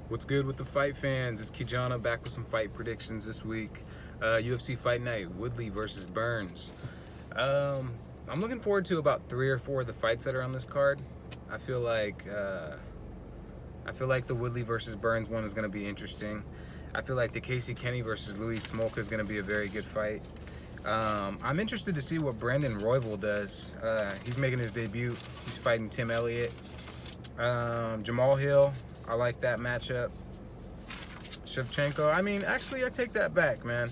What's good with the fight fans? It's Kijana back with some fight predictions this week. UFC Fight Night, Woodley versus Burns. I'm looking forward to about 3 or 4 of the fights that are on this card. I feel like the Woodley versus Burns one is going to be interesting. I feel like the Kenney versus Louis Smolka is going to be a very good fight. I'm interested to see what Brandon Royval does. He's making his debut. He's fighting Tim Elliott. Jamal Hill, I like that matchup. Shevchenko, actually, I take that back, man.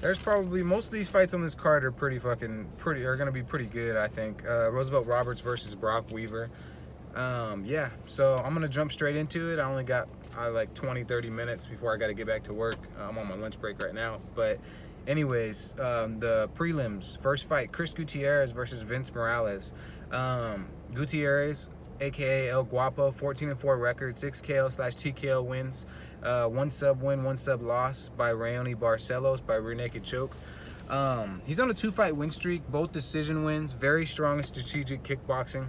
There's probably, most of these fights on this card are are gonna be pretty good, I think. Roosevelt Roberts versus Brock Weaver. Yeah, so I'm gonna jump straight into it. I only got like 20-30 minutes before I gotta get back to work. I'm on my lunch break right now, but anyways, the prelims. First fight, Chris Gutierrez versus Vince Morales. Gutierrez, aka El Guapo, 14-4 record, 6 KO/TKO wins, 1 sub win, 1 sub loss by Raoni Barcelos by rear naked choke. He's on a 2-fight win streak, both decision wins, very strong and strategic kickboxing.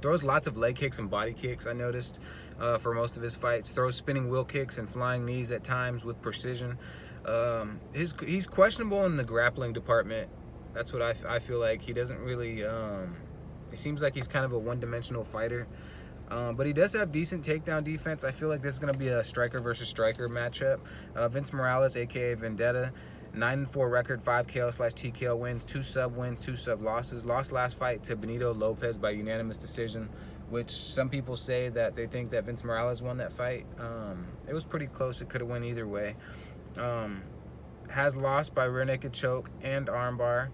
Throws lots of leg kicks and body kicks, I noticed, for most of his fights. Throws spinning wheel kicks and flying knees at times with precision. He's questionable in the grappling department. That's what I feel like. He doesn't really... It seems like he's kind of a one-dimensional fighter. But he does have decent takedown defense. I feel like this is going to be a striker versus striker matchup. Vince Morales, a.k.a. Vendetta, 9-4 record, 5 KO/TKO wins, 2 sub wins, 2 sub losses. Lost last fight to Benito Lopez by unanimous decision, which some people say that they think that Vince Morales won that fight. It was pretty close. It could have went either way. Has lost by rear naked choke and armbar.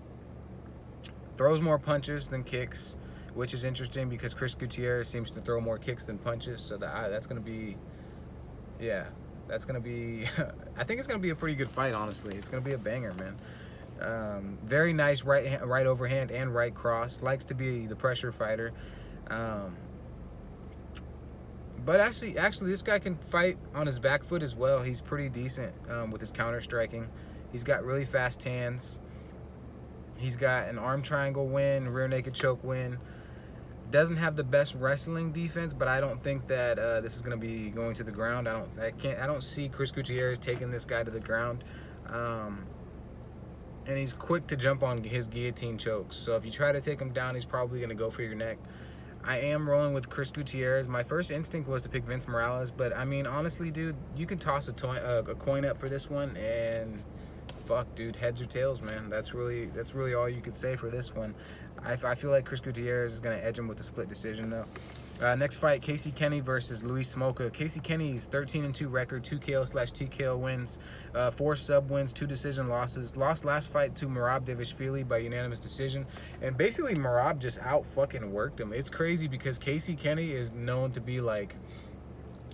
Throws more punches than kicks, which is interesting because Chris Gutierrez seems to throw more kicks than punches. So that's going to be, yeah, that's going to be, I think it's going to be a pretty good fight, honestly. It's going to be a banger, man. Very nice right overhand and right cross. Likes to be the pressure fighter. But actually, this guy can fight on his back foot as well. He's pretty decent with his counter striking. He's got really fast hands. He's got an arm triangle win, rear naked choke win. Doesn't have the best wrestling defense, but I don't think that this is going to be going to the ground. I don't see Chris Gutierrez taking this guy to the ground. And he's quick to jump on his guillotine chokes. So if you try to take him down, he's probably going to go for your neck. I am rolling with Chris Gutierrez. My first instinct was to pick Vince Morales, but honestly, dude, you can toss a coin up for this one, and fuck, dude, heads or tails, man. That's really all you could say for this one. I feel like Chris Gutierrez is going to edge him with a split decision, though. Next fight, Kenney versus Louis Smolka. Kenney's 13-2 record, 2 KO/TKO wins, 4 sub wins, 2 decision losses. Lost last fight to Merab Dvalishvili by unanimous decision, and basically Merab just out fucking worked him. It's crazy because Kenney is known to be like,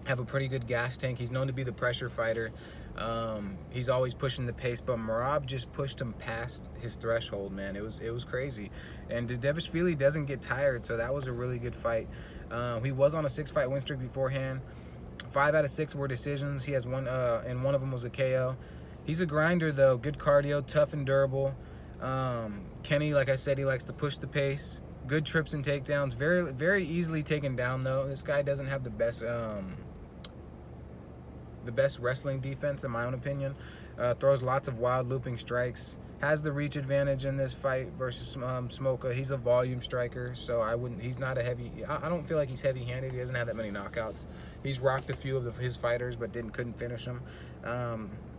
have a pretty good gas tank. He's known to be the pressure fighter. He's always pushing the pace, but Merab just pushed him past his threshold, man. It was crazy. And Dvalishvili doesn't get tired, so that was a really good fight. He was on a 6-fight win streak beforehand. 5 out of 6 were decisions. He has one, and one of them was a KO. He's a grinder, though. Good cardio, tough and durable. Kenney, like I said, he likes to push the pace. Good trips and takedowns. Very, very easily taken down, though. This guy doesn't have the best wrestling defense, in my own opinion. Throws lots of wild looping strikes. Has the reach advantage in this fight versus Smolka. He's a volume striker, so he's not a heavy. I don't feel like he's heavy-handed. He doesn't have that many knockouts. He's rocked a few of his fighters, but couldn't finish them.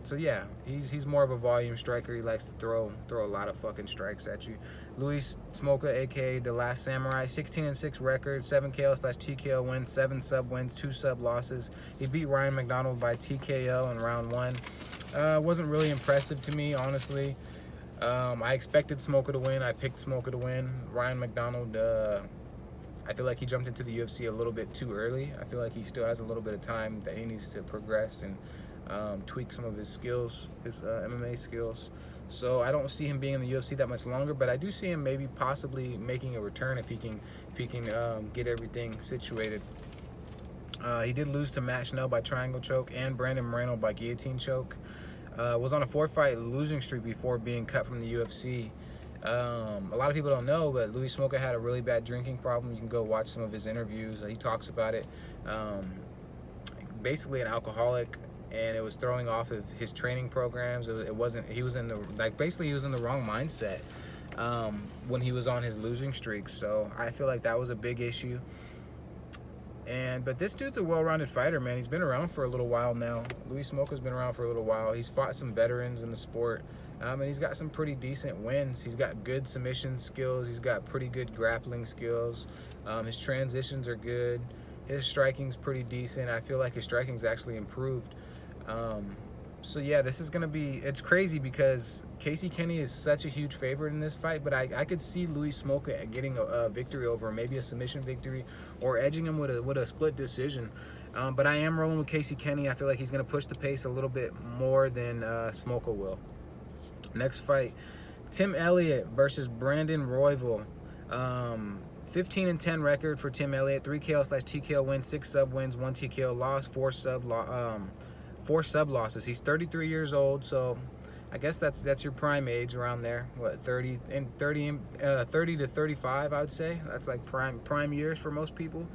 So yeah, he's more of a volume striker. He likes to throw a lot of fucking strikes at you. Louis Smolka, aka The Last Samurai, 16-6 record, 7 KO/TKO wins, 7 sub wins, 2 sub losses. He beat Ryan McDonald by TKO in round 1. Wasn't really impressive to me, honestly. I expected Smolka to win. I picked Smolka to win. Ryan McDonald, I feel like he jumped into the UFC a little bit too early. I feel like he still has a little bit of time that he needs to progress and tweak some of his skills, his MMA skills. So I don't see him being in the UFC that much longer, but I do see him maybe possibly making a return if he can get everything situated. He did lose to Matt Schnell by triangle choke and Brandon Moreno by guillotine choke. Was on a 4-fight losing streak before being cut from the UFC. A lot of people don't know, but Louis Smolka had a really bad drinking problem. You can go watch some of his interviews. He talks about it. basically an alcoholic, and it was throwing off of his training programs. It wasn't. He was in the basically he was in the wrong mindset when he was on his losing streak. So I feel like that was a big issue. But this dude's a well-rounded fighter, man. He's been around for a little while now. Luis Smoko's been around for a little while. He's fought some veterans in the sport, and he's got some pretty decent wins. He's got good submission skills. He's got pretty good grappling skills. His transitions are good. His striking's pretty decent. I feel like his striking's actually improved. So yeah, this is gonna be, it's crazy because Casey Kenney is such a huge favorite in this fight, but I could see Luis Smolka getting a victory over him, maybe a submission victory, or edging him with a split decision. But I am rolling with Casey Kenney. I feel like he's gonna push the pace a little bit more than Smolka will. Next fight, Tim Elliott versus Brandon Royval. 15-10 record for Tim Elliott, 3 KO/TKO wins, 6 sub wins, 1 TKO loss, 4 sub losses. He's 33 years old, so I guess that's your prime age around there. What, 30 to 35, I would say. That's like prime years for most people.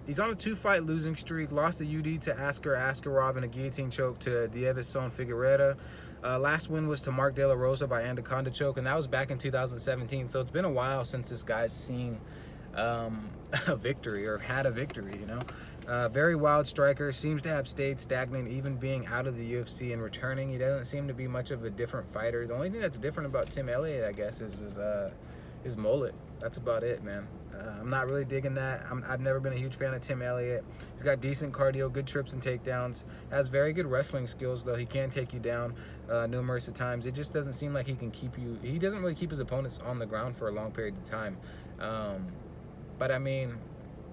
He's on a 2-fight losing streak. Lost a UD to Askar Askarov and a guillotine choke to Dievison Figueroa. Last win was to Mark De La Rosa by Anaconda choke, and that was back in 2017. So it's been a while since this guy's seen a victory or had a victory, you know. Very wild striker, seems to have stayed stagnant even being out of the UFC and returning. He doesn't seem to be much of a different fighter. The only thing that's different about Tim Elliott, I guess, is his mullet. That's about it, man. I'm not really digging that. I've never been a huge fan of Tim Elliott. He's got decent cardio, good trips and takedowns. Has very good wrestling skills, though. He can take you down numerous of times. It just doesn't seem like he can keep you. He doesn't really keep his opponents on the ground for a long period of time. But I mean,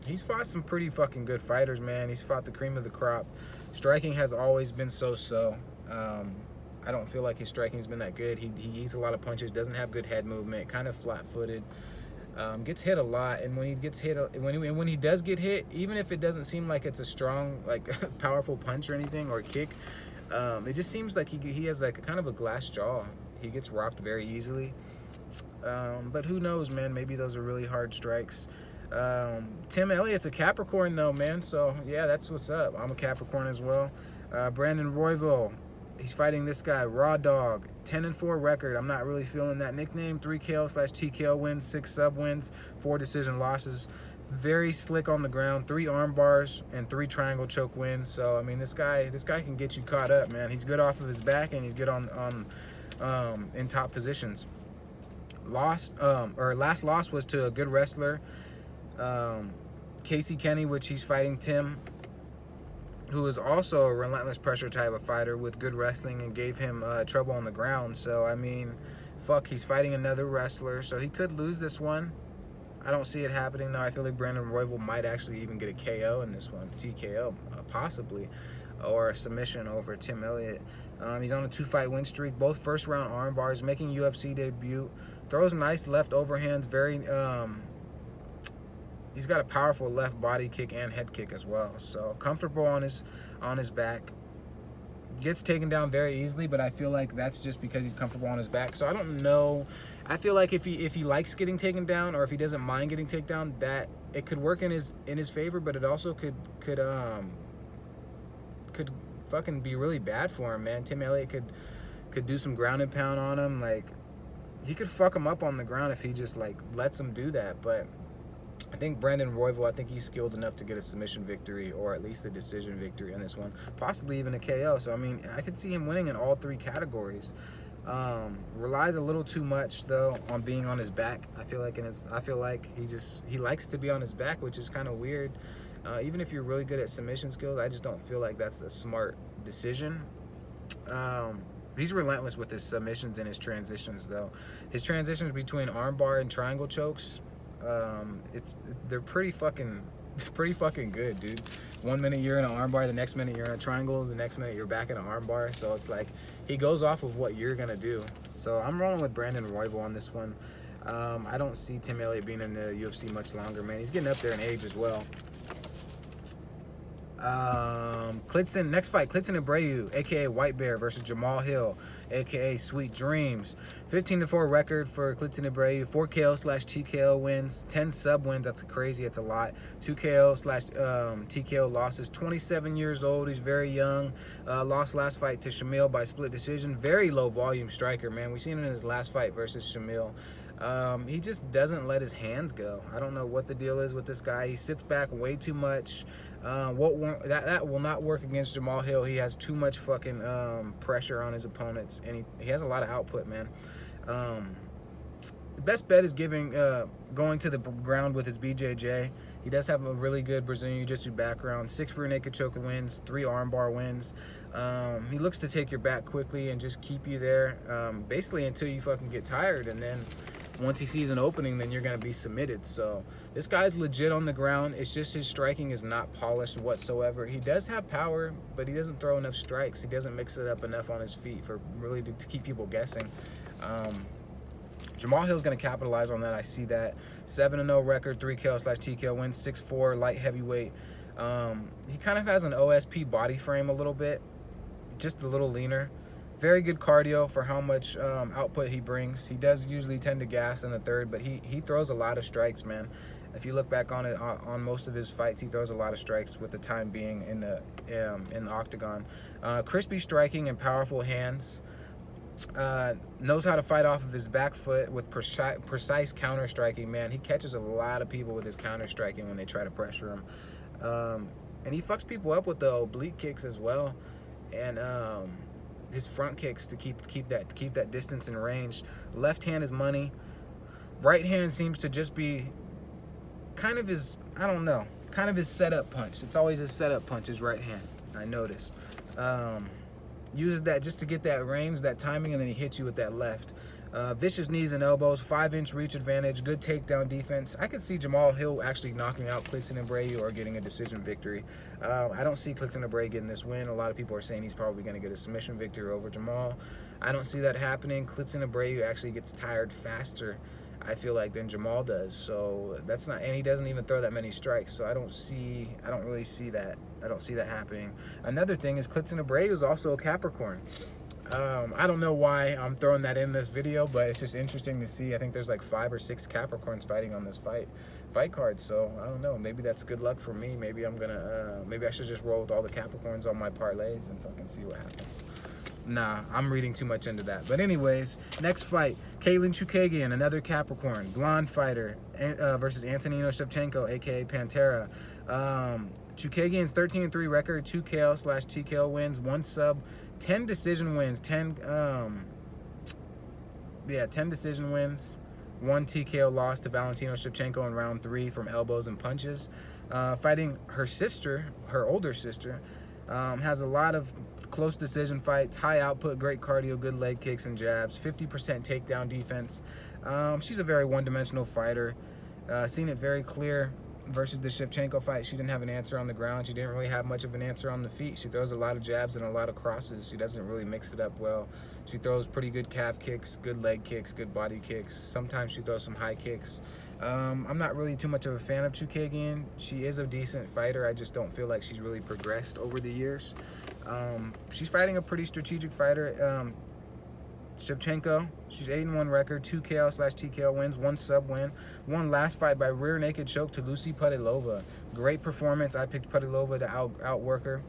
he's fought some pretty fucking good fighters, man. He's fought the cream of the crop. Striking has always been so-so. I don't feel like his striking's been that good. He eats a lot of punches, doesn't have good head movement, kind of flat-footed. Gets hit a lot, and when he gets hit, when he does get hit, even if it doesn't seem like it's a strong, like powerful punch or anything or kick, it just seems like he has like kind of a glass jaw. He gets rocked very easily. But who knows, man? Maybe those are really hard strikes. Tim Elliott's a Capricorn though, man, so yeah, that's what's up. I'm a Capricorn as well. Brandon Royval, he's fighting this guy, Raw Dog, 10-4 record. I'm not really feeling that nickname. 3 KO/TKO wins, 6 sub wins, 4 decision losses. Very slick on the ground, 3 arm bars and 3 triangle choke wins. So I mean, this guy can get you caught up, man. He's good off of his back, and he's good on in top positions. Last loss was to a good wrestler, Casey Kenney, which he's fighting Tim, who is also a relentless pressure type of fighter with good wrestling and gave him trouble on the ground. So I mean, fuck, he's fighting another wrestler, so he could lose this one. I don't see it happening though. I feel like Brandon Royval might actually even get a KO in this one, TKO possibly, or a submission over Tim Elliott. He's on a 2-fight win streak, both first round arm bars, making UFC debut. Throws nice left overhands, very he's got a powerful left body kick and head kick as well. So comfortable on his back. Gets taken down very easily, but I feel like that's just because he's comfortable on his back. So I don't know. I feel like if he likes getting taken down, or if he doesn't mind getting taken down, that it could work in his favor, but it also could fucking be really bad for him, man. Tim Elliott could do some ground and pound on him. Like, he could fuck him up on the ground if he just like lets him do that. But I think Brandon Royval, I think he's skilled enough to get a submission victory, or at least a decision victory on this one, possibly even a KO. So I mean, I could see him winning in all 3 categories. Relies a little too much though on being on his back. I feel like he likes to be on his back, which is kind of weird. Even if you're really good at submission skills, I just don't feel like that's a smart decision. He's relentless with his submissions and his transitions though. His transitions between armbar and triangle chokes, they're pretty fucking good, dude. 1 minute you're in an armbar, the next minute you're in a triangle, the next minute you're back in an armbar. So it's like he goes off of what you're gonna do. So I'm rolling with Brandon Royval on this one. I don't see Tim Elliott being in the UFC much longer, man. He's getting up there in age as well. Next fight, Klidson Abreu, aka White Bear, versus Jamal Hill, aka Sweet Dreams. 15-4 record for Klidson Abreu. 4 KO/TKO wins, 10 sub wins. That's crazy. It's a lot. 2 KO/TKO losses. 27 years old. He's very young. Lost last fight to Shamil by split decision. Very low volume striker, man. We seen it in his last fight versus Shamil. He just doesn't let his hands go. I don't know what the deal is with this guy. He sits back way too much. That will not work against Jamal Hill. He has too much fucking pressure on his opponents, and he has a lot of output, man. The best bet is going to the ground with his BJJ. He does have a really good Brazilian Jiu-Jitsu background. 6 rear naked choke wins, 3 armbar wins. He looks to take your back quickly and just keep you there, basically until you fucking get tired, and then once he sees an opening, then you're going to be submitted. So this guy's legit on the ground. It's just his striking is not polished whatsoever. He does have power, but he doesn't throw enough strikes. He doesn't mix it up enough on his feet for really to keep people guessing. Jamal Hill's going to capitalize on that. I see that. 7-0 record, 3 KO/TKO wins, 6'4", light heavyweight. He kind of has an OSP body frame a little bit, just a little leaner. Very good cardio for how much output he brings. He does usually tend to gas in the third, but he throws a lot of strikes, man. If you look back on it, on most of his fights, he throws a lot of strikes with the time being in the octagon. Crispy striking and powerful hands. Knows how to fight off of his back foot with precise counter striking, man. He catches a lot of people with his counter striking when they try to pressure him. And he fucks people up with the oblique kicks as well. And his front kicks to keep that distance and range. Left hand is money. Right hand seems to just be kind of his, I don't know, kind of his setup punch. It's always his setup punch, his right hand, I noticed. Uses that just to get that range, that timing, and then he hits you with that left. Vicious knees and elbows, 5-inch reach advantage, good takedown defense. I could see Jamal Hill actually knocking out Klidson Abreu or getting a decision victory. I don't see Klidson Abreu getting this win. A lot of people are saying he's probably going to get a submission victory over Jamal. I don't see that happening. Klidson Abreu actually gets tired faster, I feel like, than Jamal does. So that's not, and he doesn't even throw that many strikes. So I don't really see that. I don't see that happening. Another thing is Klidson Abreu is also a Capricorn. I don't know why I'm throwing that in this video, but it's just interesting to see. I think there's like 5 or 6 Capricorns fighting on this fight card. So I don't know. Maybe that's good luck for me. Maybe I'm gonna. Maybe I should just roll with all the Capricorns on my parlays and fucking see what happens. Nah, I'm reading too much into that. But anyways, next fight, Katlyn Chookagian, another Capricorn, blonde fighter, versus Antonia Shevchenko, aka Pantera. Chookagian's 13-3 record, 2 KO/TKO wins, 1 sub, 10 decision wins, 10 decision wins, 1 TKO loss to Valentina Shevchenko in round 3 from elbows and punches. Fighting her sister, her older sister, has a lot of close decision fights, high output, great cardio, good leg kicks and jabs, 50% takedown defense. She's a very one-dimensional fighter. Seen it very clear versus the Shevchenko fight. She didn't have an answer on the ground. She didn't really have much of an answer on the feet. She throws a lot of jabs and a lot of crosses. She doesn't really mix it up well. She throws pretty good calf kicks, good leg kicks, good body kicks. Sometimes she throws some high kicks. I'm not really too much of a fan of Chookagian. She is a decent fighter. I just don't feel like she's really progressed over the years. She's fighting a pretty strategic fighter. Shevchenko, she's 8-1 record, 2 KO/TKO wins, 1 sub win, 1 last fight by rear naked choke to Lucy Pudilova. Great performance. I picked Pudilova to outwork her.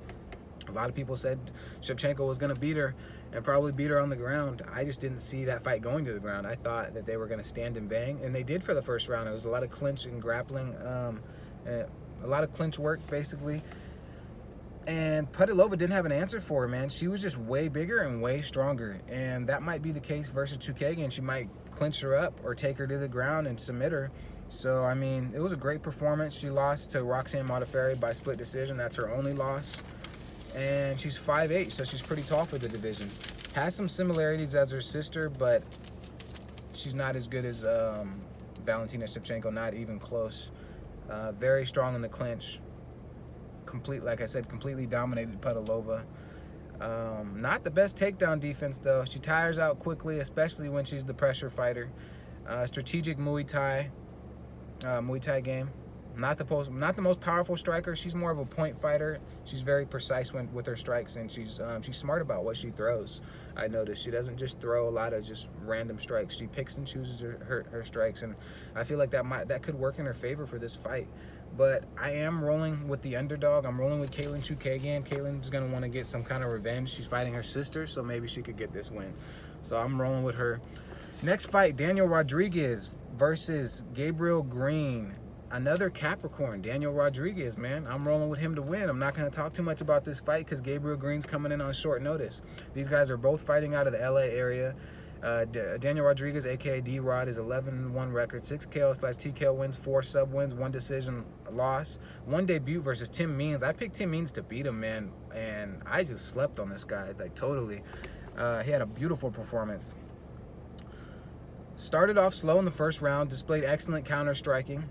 A lot of people said Shevchenko was going to beat her and probably beat her on the ground. I just didn't see that fight going to the ground. I thought that they were going to stand and bang, and they did for the first round. It was a lot of clinch and grappling, a lot of clinch work, basically. And Pudilova didn't have an answer for her, man. She was just way bigger and way stronger. And that might be the case versus Chookagian. She might clinch her up or take her to the ground and submit her. So, I mean, it was a great performance. She lost to Roxanne Modafferi by split decision. That's her only loss. And she's 5'8", so she's pretty tall for the division. Has some similarities as her sister, but she's not as good as Valentina Shevchenko, not even close. Very strong in the clinch. Like I said, completely dominated Pudilova. Not the best takedown defense, though. She tires out quickly, especially when she's the pressure fighter. Strategic Muay Thai game. Not the most powerful striker. She's more of a point fighter. She's very precise with her strikes, and she's smart about what she throws. I noticed she doesn't just throw a lot of just random strikes. She picks and chooses her strikes, and I feel like that could work in her favor for this fight. But I am rolling with the underdog. I'm rolling with Katlyn Chookagian. Katlyn's gonna want to get some kind of revenge. She's fighting her sister, so maybe she could get this win. So I'm rolling with her. Next fight, Daniel Rodriguez versus Gabriel Green. Another Capricorn, Daniel Rodriguez, man. I'm rolling with him to win. I'm not going to talk too much about this fight because Gabriel Green's coming in on short notice. These guys are both fighting out of the LA area. Daniel Rodriguez, aka D-Rod, is 11-1 record, 6 KO/TKO wins, 4 sub wins, 1 decision loss. 1 debut versus Tim Means. I picked Tim Means to beat him, man, and I just slept on this guy, like totally. He had a beautiful performance. Started off slow in the first round, displayed excellent counter striking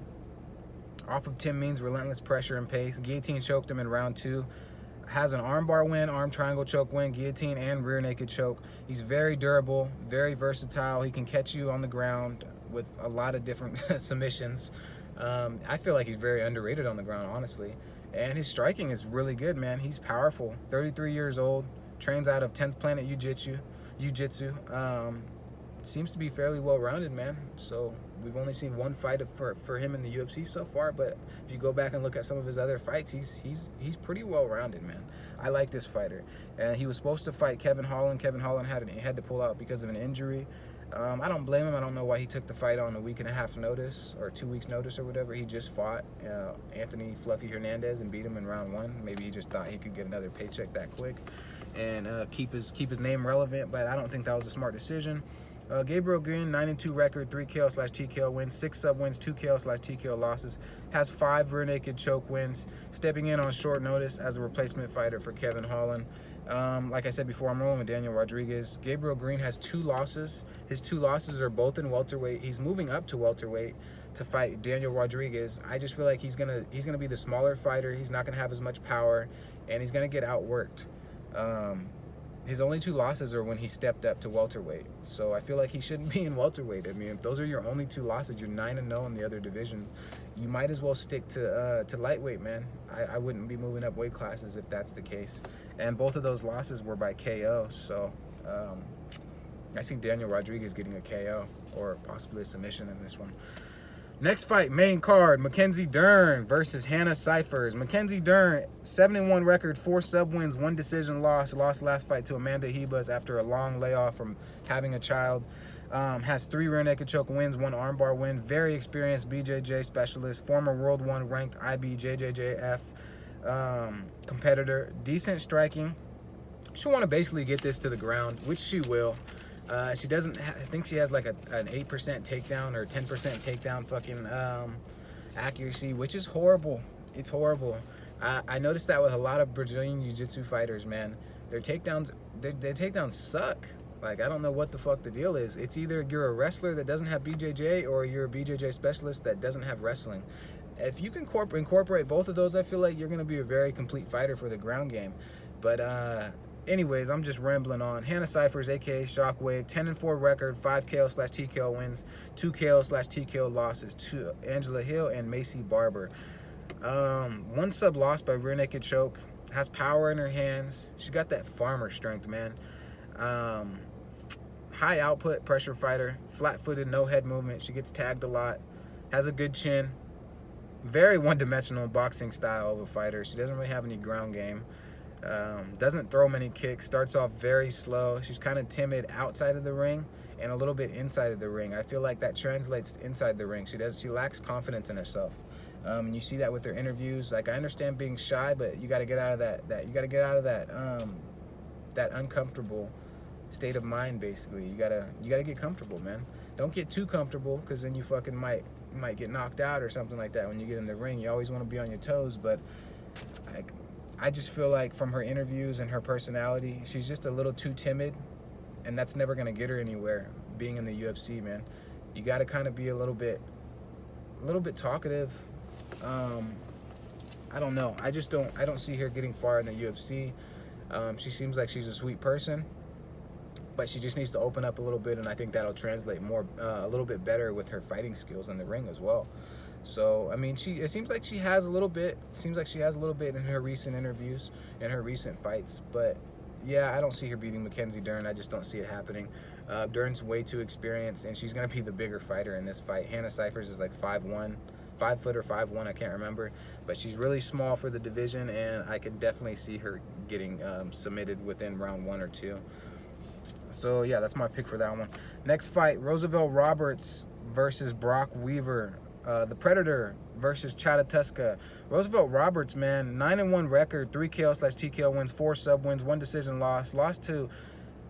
off of Tim Means' relentless pressure and pace. Guillotine choked him in round 2. Has an armbar win, arm triangle choke win, guillotine, and rear naked choke. He's very durable, very versatile. He can catch you on the ground with a lot of different submissions. I feel like he's very underrated on the ground, honestly. And his striking is really good, man. He's powerful. 33 years old, trains out of 10th Planet Jiu-Jitsu. Seems to be fairly well-rounded, man. So we've only seen 1 fight for him in the UFC so far, but if you go back and look at some of his other fights, he's pretty well-rounded, man. I like this fighter. And he was supposed to fight Kevin Holland. Kevin Holland had to pull out because of an injury. I don't blame him. I don't know why he took the fight on a 1.5 week notice or 2 weeks notice or whatever. He just fought Anthony Fluffy Hernandez and beat him in round 1. Maybe he just thought he could get another paycheck that quick and keep his name relevant, but I don't think that was a smart decision. Gabriel Green, 9-2 record, 3 KO/TKO wins, 6 sub wins, 2 KO/TKO losses, has 5 rear naked choke wins, stepping in on short notice as a replacement fighter for Kevin Holland. Like I said before, I'm rolling with Daniel Rodriguez. Gabriel Green has 2 losses. His 2 losses are both in welterweight. He's moving up to welterweight to fight Daniel Rodriguez. I just feel like he's gonna be the smaller fighter. He's not gonna have as much power, and he's gonna get outworked. His only 2 losses are when he stepped up to welterweight. So I feel like he shouldn't be in welterweight. I mean, if those are your only 2 losses, you're 9-0 in the other division. You might as well stick to lightweight, man. I wouldn't be moving up weight classes if that's the case. And both of those losses were by KO. So I see Daniel Rodriguez getting a KO or possibly a submission in this one. Next fight, main card, Mackenzie Dern versus Hannah Cifers. Mackenzie Dern, 7-1 record, 4 sub wins, 1 decision loss. Lost last fight to Amanda Hebas after a long layoff from having a child. Has 3 rear naked choke wins, 1 armbar win. Very experienced BJJ specialist, former World 1 ranked IBJJF competitor. Decent striking. She'll want to basically get this to the ground, which she will. She doesn't. I think she has like an 8% takedown or 10% takedown fucking accuracy, which is horrible. It's horrible. I noticed that with a lot of Brazilian Jiu-Jitsu fighters, man. Their takedowns suck. Like, I don't know what the fuck the deal is. It's either you're a wrestler that doesn't have BJJ or you're a BJJ specialist that doesn't have wrestling. If you can incorporate both of those, I feel like you're gonna be a very complete fighter for the ground game. But anyways, I'm just rambling on. Hannah Cifers, aka Shockwave, 10-4 record, 5 KO/TKO wins, 2 KO/TKO losses to Angela Hill and Macy Barber. 1 sub loss by rear naked choke. Has power in her hands. She got that farmer strength, man. High output pressure fighter, flat-footed, no head movement. She gets tagged a lot. Has a good chin. Very one-dimensional boxing style of a fighter. She doesn't really have any ground game. Doesn't throw many kicks, starts off very slow. She's kind of timid outside of the ring and a little bit inside of the ring. I feel like that translates inside the ring. She lacks confidence in herself. And you see that with her interviews. Like, I understand being shy, but you got to get out of that you got to get out of that uncomfortable state of mind. Basically, you gotta get comfortable, man. Don't get too comfortable, because then you fucking might get knocked out or something like that when you get in the ring. You always want to be on your toes, but I just feel like from her interviews and her personality, she's just a little too timid, and that's never gonna get her anywhere. Being in the UFC, man, you got to kind of be a little bit talkative. I don't know. I don't see her getting far in the UFC. She seems like she's a sweet person, but she just needs to open up a little bit, and I think that'll translate more a little bit better with her fighting skills in the ring as well. So I mean, it seems like she has a little bit. Seems like she has a little bit in her recent interviews, in her recent fights. But yeah, I don't see her beating Mackenzie Dern. I just don't see it happening. Dern's way too experienced, and she's gonna be the bigger fighter in this fight. Hannah Cifers is like 5'1", 5 foot or 5'1", I can't remember, but she's really small for the division, and I can definitely see her getting submitted within round 1 or 2. So yeah, that's my pick for that one. Next fight, Roosevelt Roberts versus Brock Weaver. The Predator versus Chatatuska. Roosevelt Roberts, man, 9-1 record, 3 KO/TKO wins, 4 sub wins, 1 decision loss. Lost to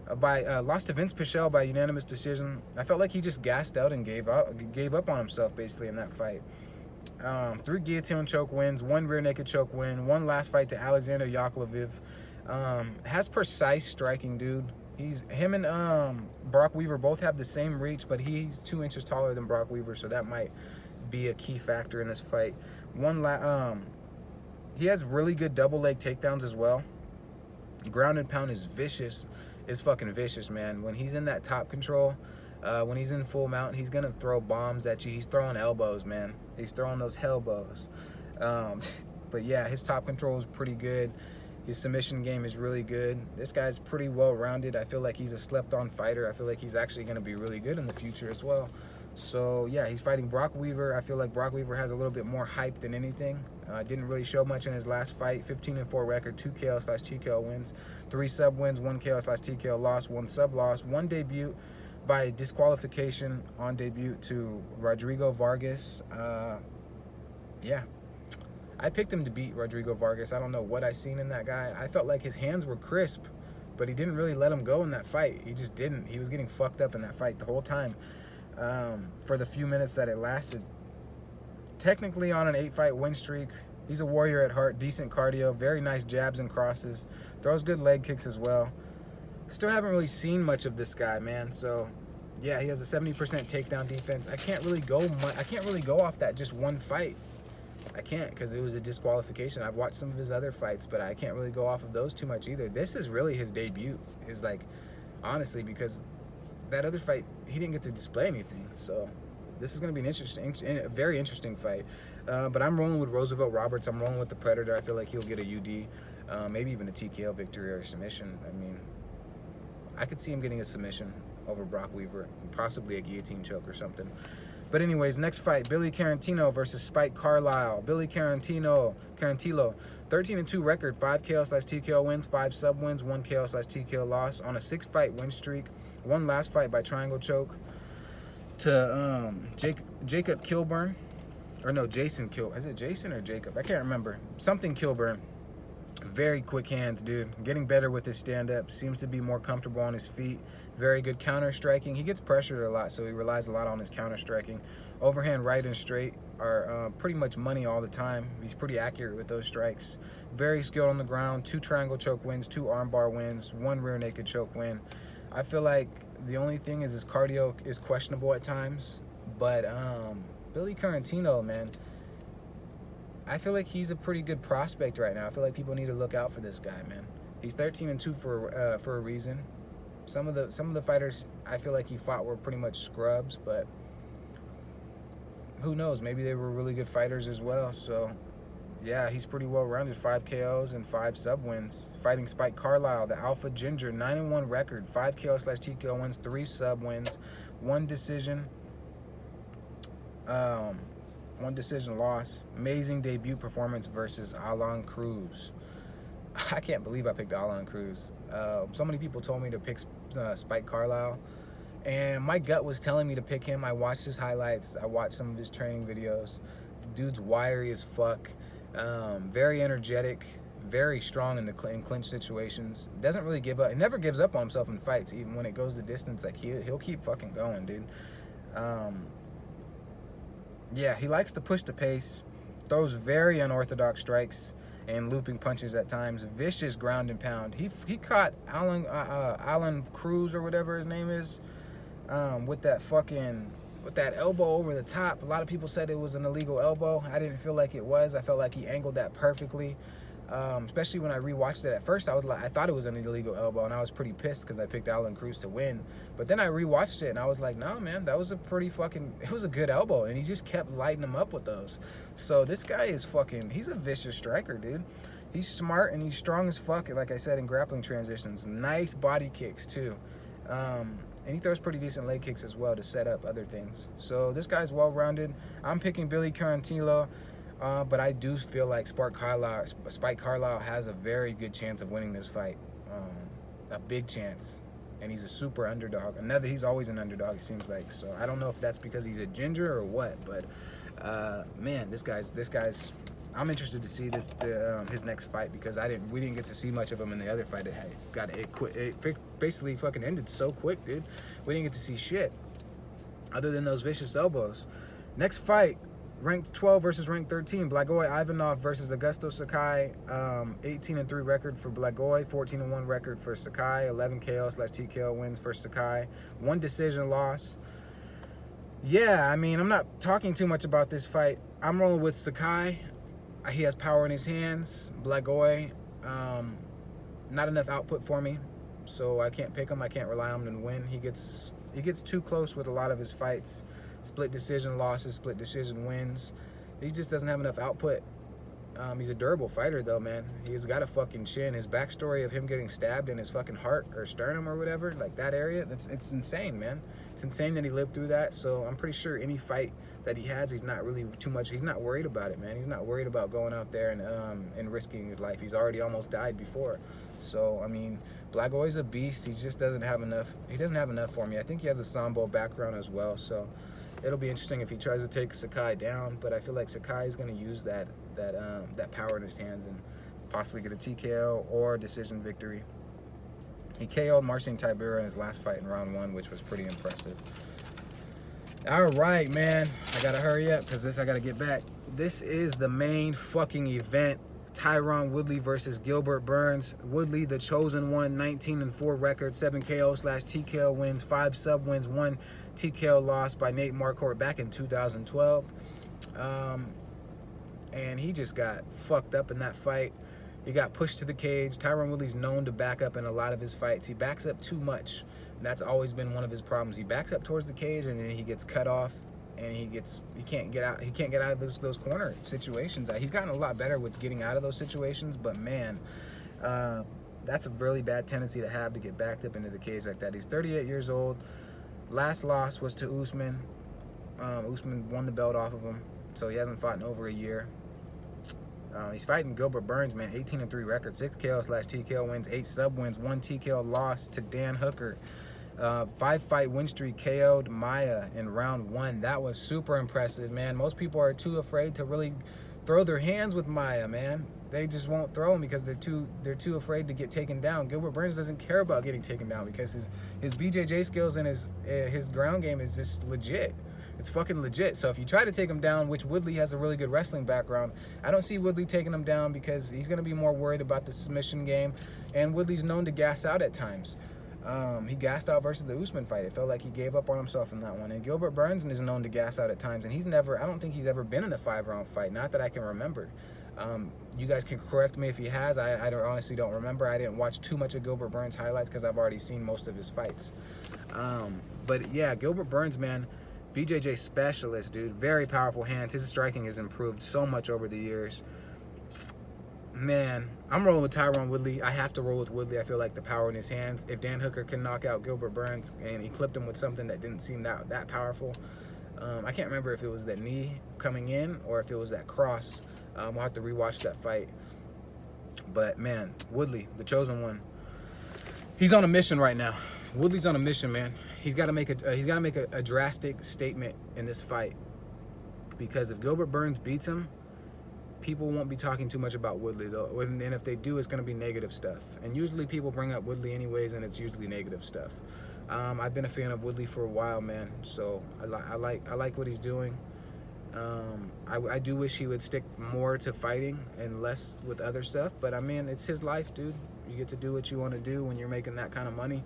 Vince Pichel by unanimous decision. I felt like he just gassed out and gave up on himself basically in that fight. 3 guillotine choke wins, 1 rear naked choke win, 1 last fight to Alexander Yakovlev. Has precise striking, dude. Him and Brock Weaver both have the same reach, but he's 2 inches taller than Brock Weaver, so that might be a key factor in this fight. He has really good double leg takedowns as well. Ground and pound is vicious. It's fucking vicious, man. When he's in that top control, when he's in full mount, he's gonna throw bombs at you. He's throwing elbows, man. He's throwing those hellbows. But yeah, his top control is pretty good. His submission game is really good. This guy's pretty well-rounded. I feel like he's a slept-on fighter. I feel like he's actually going to be really good in the future as well. So, yeah, he's fighting Brock Weaver. I feel like Brock Weaver has a little bit more hype than anything. Didn't really show much in his last fight. 15-4 record, 2 KO/TKO wins, 3 sub wins, 1 KO/TKO loss, 1 sub loss, 1 debut by disqualification on debut to Rodrigo Vargas. Yeah. I picked him to beat Rodrigo Vargas. I don't know what I seen in that guy. I felt like his hands were crisp, but he didn't really let him go in that fight. He just didn't. He was getting fucked up in that fight the whole time for the few minutes that it lasted. Technically on an 8-fight win streak. He's a warrior at heart, decent cardio, very nice jabs and crosses, throws good leg kicks as well. Still haven't really seen much of this guy, man. So yeah, he has a 70% takedown defense. I can't really go off that just one fight. I can't, because it was a disqualification. I've watched some of his other fights, but I can't really go off of those too much either. This is really his debut, is like, honestly, because that other fight, he didn't get to display anything. So this is going to be a very interesting fight. But I'm rolling with Roosevelt Roberts. I'm rolling with the Predator. I feel like he'll get a UD, maybe even a TKO victory or a submission. I mean, I could see him getting a submission over Brock Weaver, possibly a guillotine choke or something. But anyways, next fight, Billy Carantino versus Spike Carlisle. Billy Carantillo, 13-2 record, 5 KO/TKO wins, 5 sub wins, 1 KO/TKO loss on a 6-fight win streak. 1 last fight by triangle choke to Jacob Kilburn. Or no, Jason Kilburn. Is it Jason or Jacob? I can't remember. Something Kilburn. Very quick hands, dude. Getting better with his stand-up. Seems to be more comfortable on his feet. Very good counter-striking. He gets pressured a lot, so he relies a lot on his counter-striking. Overhand right and straight are pretty much money all the time. He's pretty accurate with those strikes. Very skilled on the ground. 2 triangle choke wins, 2 armbar wins, 1 rear naked choke win. I feel like the only thing is his cardio is questionable at times. But Billy Carantino, man, I feel like he's a pretty good prospect right now. I feel like people need to look out for this guy, man. He's 13-2 for a reason. Some of the fighters I feel like he fought were pretty much scrubs, but who knows? Maybe they were really good fighters as well. So yeah, he's pretty well rounded. 5 KOs and 5 sub wins. Fighting Spike Carlisle, the Alpha Ginger, 9-1 record, 5 KO/TKO wins, 3 sub wins, 1 decision. 1 decision loss. Amazing debut performance versus Alan Cruz. I can't believe I picked Alan Cruz. So many people told me to pick Spike Carlisle, and my gut was telling me to pick him. I watched his highlights. I watched some of his training videos. Dude's wiry as fuck. Very energetic. Very strong in clinch situations. Doesn't really give up. He never gives up on himself in fights, even when it goes the distance. Like he'll keep fucking going, dude. Yeah, he likes to push the pace, throws very unorthodox strikes and looping punches at times. Vicious ground and pound. He caught Alan Cruz or whatever his name is with that elbow over the top. A lot of people said it was an illegal elbow. I didn't feel like it was. I felt like he angled that perfectly. Especially when I rewatched it. At first, I thought it was an illegal elbow, and I was pretty pissed because I picked Alan Cruz to win. But then I rewatched it, and I was like, no, man, that was it was a good elbow, and he just kept lighting him up with those. So this guy is he's a vicious striker, dude. He's smart, and he's strong as fuck, like I said, in grappling transitions. Nice body kicks, too. And he throws pretty decent leg kicks as well to set up other things. So this guy's well-rounded. I'm picking Billy Quarantillo. But I do feel like Spike Carlisle has a very good chance of winning this fight. A big chance. And he's a super underdog. He's always an underdog, it seems like. So I don't know if that's because he's a ginger or what. But, man, this guy's... I'm interested to see his next fight because we didn't get to see much of him in the other fight. It basically fucking ended so quick, dude. We didn't get to see shit other than those vicious elbows. Next fight, ranked 12 versus ranked 13. Blagoy Ivanov versus Augusto Sakai. 18-3 record for Blagoy, 14-1 record for Sakai. 11 KO/TKO wins for Sakai. 1 decision loss. Yeah, I mean, I'm not talking too much about this fight. I'm rolling with Sakai. He has power in his hands. Blagoy, not enough output for me, so I can't pick him. I can't rely on him to win. He gets too close with a lot of his fights. Split decision losses, split decision wins. He just doesn't have enough output. He's a durable fighter, though, man. He's got a fucking chin. His backstory of him getting stabbed in his fucking heart or sternum or whatever, like that area, it's insane, man. It's insane that he lived through that. So I'm pretty sure any fight that he has, he's not worried about it, man. He's not worried about going out there and risking his life. He's already almost died before. So, I mean, Blagoy's a beast. He just doesn't have enough. He doesn't have enough for me. I think he has a Sambo background as well, so it'll be interesting if he tries to take Sakai down, but I feel like Sakai is going to use that power in his hands and possibly get a TKO or decision victory. He KO'd Marcin Tybura in his last fight in round 1, which was pretty impressive. All right, man. I got to hurry up because I got to get back. This is the main fucking event. Tyron Woodley versus Gilbert Burns. Woodley, the chosen one, 19-4 record, 7 KO/TKO wins, 5 sub wins, 1 TKO loss by Nate Marquardt back in 2012. And he just got fucked up in that fight. He got pushed to the cage. Tyron Woodley's known to back up in a lot of his fights. He backs up too much. And that's always been one of his problems. He backs up towards the cage and then he gets cut off. And he can't get out of those corner situations. He's gotten a lot better with getting out of those situations, but man, that's a really bad tendency to have, to get backed up into the cage like that. He's 38 years old. Last loss was to Usman. Usman won the belt off of him, so he hasn't fought in over a year. He's fighting Gilbert Burns, man, 18-3 record, 6 KO/TKO wins, 8 sub wins, 1 TKO loss to Dan Hooker. 5-fight win streak, KO'd Maia in round 1. That was super impressive, man. Most people are too afraid to really throw their hands with Maia, man. They just won't throw him because they're too afraid to get taken down. Gilbert Burns doesn't care about getting taken down because his BJJ skills and his ground game is just legit. It's fucking legit. So if you try to take him down, which Woodley has a really good wrestling background, I don't see Woodley taking him down because he's going to be more worried about the submission game, and Woodley's known to gas out at times. He gassed out versus the Usman fight. It felt like he gave up on himself in that one. And Gilbert Burns is known to gas out at times, and I don't think he's ever been in a 5-round fight, not that I can remember. You guys can correct me if he has. I honestly don't remember. I didn't watch too much of Gilbert Burns' highlights because I've already seen most of his fights. But yeah, Gilbert Burns, man, BJJ specialist, dude. Very powerful hands. His striking has improved so much over the years. Man, I'm rolling with Tyron Woodley. I have to roll with Woodley. I feel like the power in his hands. If Dan Hooker can knock out Gilbert Burns and he clipped him with something that didn't seem that powerful, I can't remember if it was that knee coming in or if it was that cross. We'll have to rewatch that fight. But man, Woodley, the chosen one, he's on a mission right now. Woodley's on a mission, man. He's got to make a drastic statement in this fight, because if Gilbert Burns beats him, people won't be talking too much about Woodley, though. And if they do, it's going to be negative stuff. And usually people bring up Woodley anyways, and it's usually negative stuff. I've been a fan of Woodley for a while, man. So I like what he's doing. I do wish he would stick more to fighting and less with other stuff. But I mean, it's his life, dude. You get to do what you want to do when you're making that kind of money.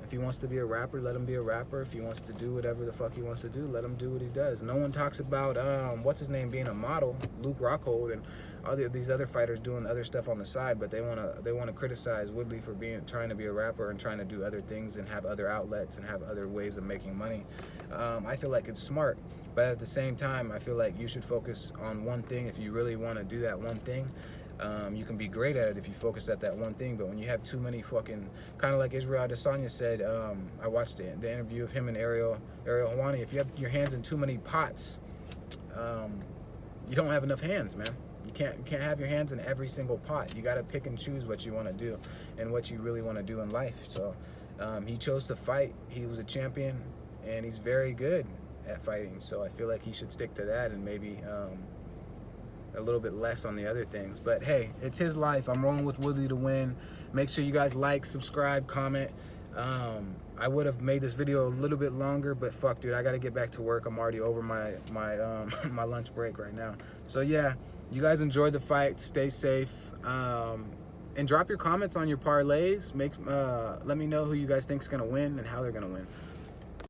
If he wants to be a rapper, let him be a rapper. If he wants to do whatever the fuck he wants to do, let him do what he does. No one talks about what's his name being a model, Luke Rockhold, and all these other fighters doing other stuff on the side. But they wanna criticize Woodley for trying to be a rapper and trying to do other things and have other outlets and have other ways of making money. I feel like it's smart, but at the same time, I feel like you should focus on one thing. If you really want to do that one thing, you can be great at it if you focus at that one thing. But when you have too many fucking, kind of like Israel Adesanya said, I watched the interview of him and Ariel Helwani. If you have your hands in too many pots, you don't have enough hands, man. You can't have your hands in every single pot. You got to pick and choose what you want to do and what you really want to do in life. So he chose to fight. He was a champion, and he's very good at fighting. So I feel like he should stick to that and maybe a little bit less on the other things. But hey, it's his life. I'm rolling with Woodley to win. Make sure you guys like, subscribe, comment. I would have made this video a little bit longer, but fuck, dude, I gotta get back to work. I'm already over my my lunch break right now. So yeah, you guys enjoy the fight. Stay safe, and drop your comments on your parlays. Let me know who you guys think's gonna win and how they're gonna win.